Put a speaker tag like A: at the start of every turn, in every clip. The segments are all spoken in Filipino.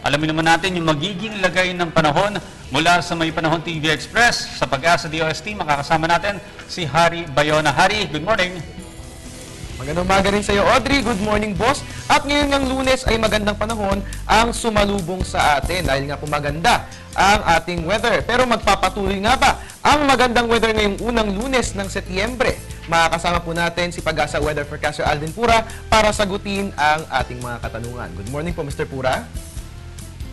A: Alamin naman natin yung magiging lagay ng panahon mula sa May Panahon TV Express. Sa Pag-asa DOST, makakasama natin si Harry Bayona. Harry, good morning.
B: Magandang umaga rin sa iyo, Audrey. Good morning, boss. At ngayon ng Lunes ay magandang panahon ang sumalubong sa atin dahil nga po maganda ang ating weather. Pero magpapatuloy nga ba ang magandang weather ngayong unang Lunes ng Setyembre? Makakasama po natin si Pag-asa Weather Forecaster Alvin Pura para sagutin ang ating mga katanungan. Good morning po, Mr. Pura.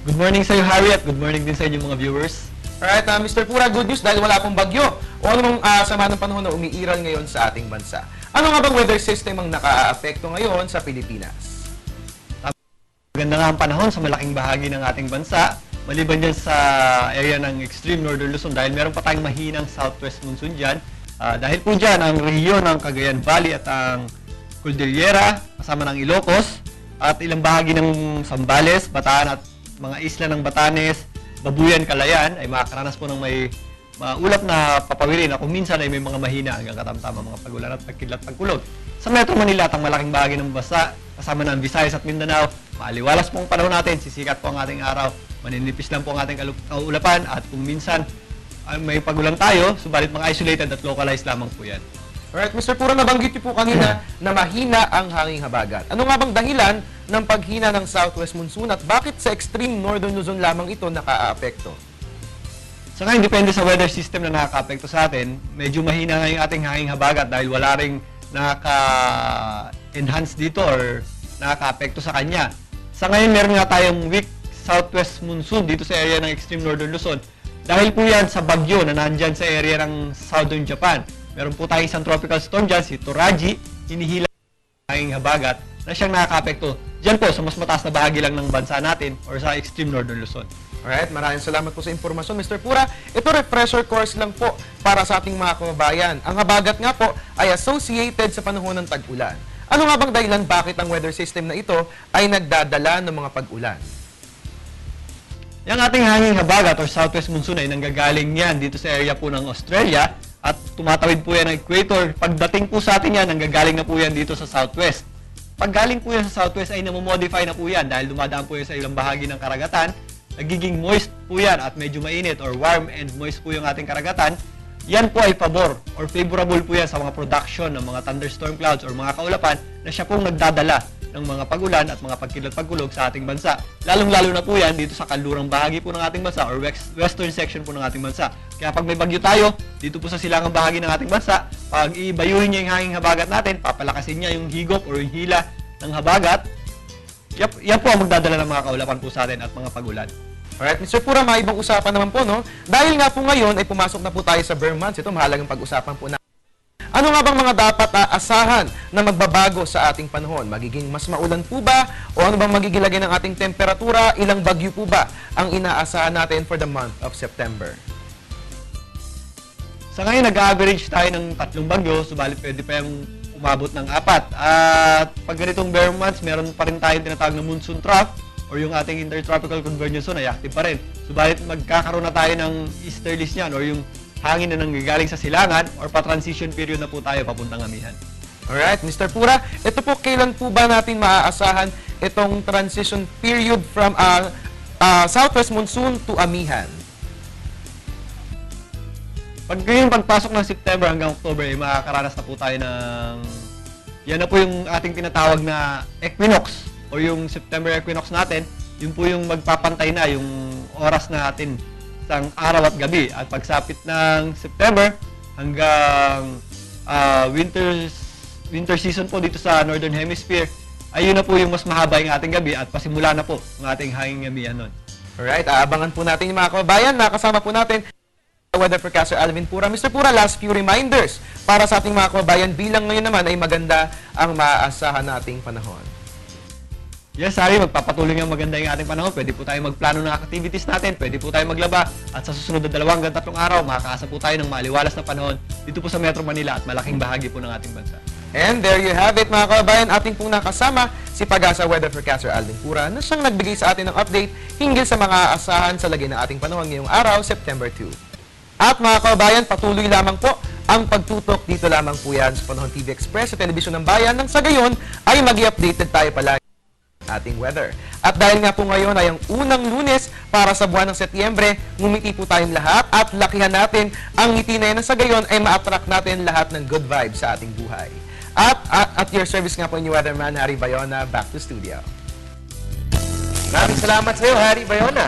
C: Good morning sa iyo, Harry, at good morning din sa inyong mga viewers.
B: Alright, Mr. Pura, good news dahil wala pong bagyo o anong sama ng panahon na umiiral ngayon sa ating bansa. Ano nga bang weather system ang naka-aapekto ngayon sa Pilipinas?
C: Maganda nga ang panahon sa malaking bahagi ng ating bansa, maliban dyan sa area ng extreme northern Luzon dahil meron pa tayong mahinang southwest monsoon dyan. Dahil po dyan, ang rehiyon ng Cagayan Valley at ang Cordillera, kasama ng Ilocos, at ilang bahagi ng Zambales, Bataan at mga isla ng Batanes, Babuyan, Calayan ay makakaranas po ng may ulap na papawirin na kung minsan ay may mga mahina hanggang katamtama mga pagulan at pagkidlat pagkulog. Sa Metro Manila at ang malaking bahagi ng bansa, kasama ng Visayas at Mindanao, maaliwalas po ang panahon natin, sisikat po ang ating araw, maninipis lang po ang ating kaulapan at kung minsan ay may pagulan tayo, subalit mga isolated at localized lamang po yan.
B: Alright, Mr. Pura, nabanggit niyo po kanina na mahina ang hanging habagat. Ano nga bang dahilan ng paghina ng southwest monsoon at bakit sa extreme northern Luzon lamang ito naka-aapekto?
C: So ngayon, depende sa weather system na nakaka-apekto sa atin. Medyo mahina nga yung ating hanging habagat dahil wala ring nakaka-enhance dito or nakaka-apekto sa kanya. Sa ngayon, meron nga tayong weak southwest monsoon dito sa area ng extreme northern Luzon. Dahil po yan sa bagyo na nandyan sa area ng southern Japan. Meron po tayong isang tropical storm dyan, si Toraji, hinihila ang hanging habagat na siyang nakaka-apekto dyan po sa mas mataas na bahagi lang ng bansa natin or sa extreme northern Luzon.
B: Alright, maraming salamat po sa impormasyon, Mr. Pura. Ito refresher course lang po para sa ating mga kababayan. Ang habagat nga po ay associated sa panahon ng tag-ulan. Ano nga bang dahilan bakit ang weather system na ito ay nagdadala ng mga pag-ulan?
C: Yung ating hanging habagat or southwest monsoon ay nanggagaling yan dito sa area po ng Australia at tumatawid po yan ng equator. Pagdating po sa atin yan, nanggagaling na po yan dito sa southwest. Pag galing po yan sa southwest ay namomodify na po yan dahil dumadaan po yan sa ilang bahagi ng karagatan. Nagiging moist po yan at medyo mainit or warm and moist po yung ating karagatan. Yan po ay pabor or favorable po yan sa mga production ng mga thunderstorm clouds or mga kaulapan na siya pong nagdadala ng mga pagulan at mga pagkidlat-pagkulog sa ating bansa. Lalong-lalo na po yan dito sa kanlurang bahagi po ng ating bansa or western section po ng ating bansa. Kaya pag may bagyo tayo, dito po sa silangang bahagi ng ating bansa, pag ibayuhin niya yung hanging habagat natin, papalakasin niya yung higop or yung hila ng habagat, yan po ang magdadala ng mga kaulapan po sa atin at mga pagulan.
B: Alright, Mr. Pura, may ibang usapan naman po, no? Dahil nga po ngayon ay pumasok na po tayo sa Burr months. Ito, mahalagang pag-usapan po na. Ano nga bang mga dapat aasahan na magbabago sa ating panahon? Magiging mas maulan po ba? O ano bang magiging lagay ng ating temperatura? Ilang bagyo po ba ang inaasahan natin for the month of September?
C: Sa ngayon, nag-average tayo ng 3 bagyo, subalit pwede pa yung umabot ng 4. At pag ganitong Burr months, meron pa rin tayong tinatawag na monsoon trough or yung ating intertropical convergence zone ay active pa rin. Subalit magkakaroon na tayo ng easterlies niyan or yung hangin na nanggagaling sa silangan or pa-transition period na po tayo papuntang amihan.
B: Alright, Mr. Pura, ito po kailan po ba natin maaasahan itong transition period from southwest monsoon to amihan?
C: Pag ngayon pagpasok ng September hanggang October, ay makakaranas na po tayo ng yan na po yung ating tinatawag na equinox o yung September equinox natin. Yun po yung magpapantay na yung oras natin sang araw at gabi. At pagsapit ng September hanggang winter season po dito sa Northern Hemisphere, ayun na po yung mas mahaba yung ating gabi at pasimula na po ng ating hanging amihan nun.
B: Alright, aabangan po natin yung mga kababayan. Nakasama po natin Weather Forecaster Alvin Pura. Mr. Pura, last few reminders para sa ating mga kababayan bilang ngayon naman ay maganda ang maaasahan nating panahon.
C: Yes, Harry, magpapatuloy nga maganda yung ating panahon. Pwede po tayo magplano ng activities natin, pwede po tayo maglaba, at sa susunod na 2 hanggang 3 araw, makakaasa po tayo ng maliwalas na panahon dito po sa Metro Manila at malaking bahagi po ng ating bansa.
B: And there you have it, mga kababayan, ating pong nakasama si Pag-asa Weather Forecaster Alvin Pura na siyang nagbigay sa atin ng update hinggil sa mga aasahan sa lagay ng ating panahon ngayong araw, September 2. At mga kababayan, patuloy lamang po ang pagtutok dito lamang po yan sa Panahon TV Express sa Telebisyon ng Bayan nang sa gayon ay mag-i-updated tayo palagi ating weather. At dahil nga po ngayon ay ang unang Lunes para sa buwan ng Setyembre, ngumiti po tayong lahat at lakihan natin ang ngiti na yan na sa gayon ay ma-attract natin lahat ng good vibes sa ating buhay. At your service nga po ni Weatherman Harry Bayona, back to studio. Maraming salamat sa iyo, Harry Bayona.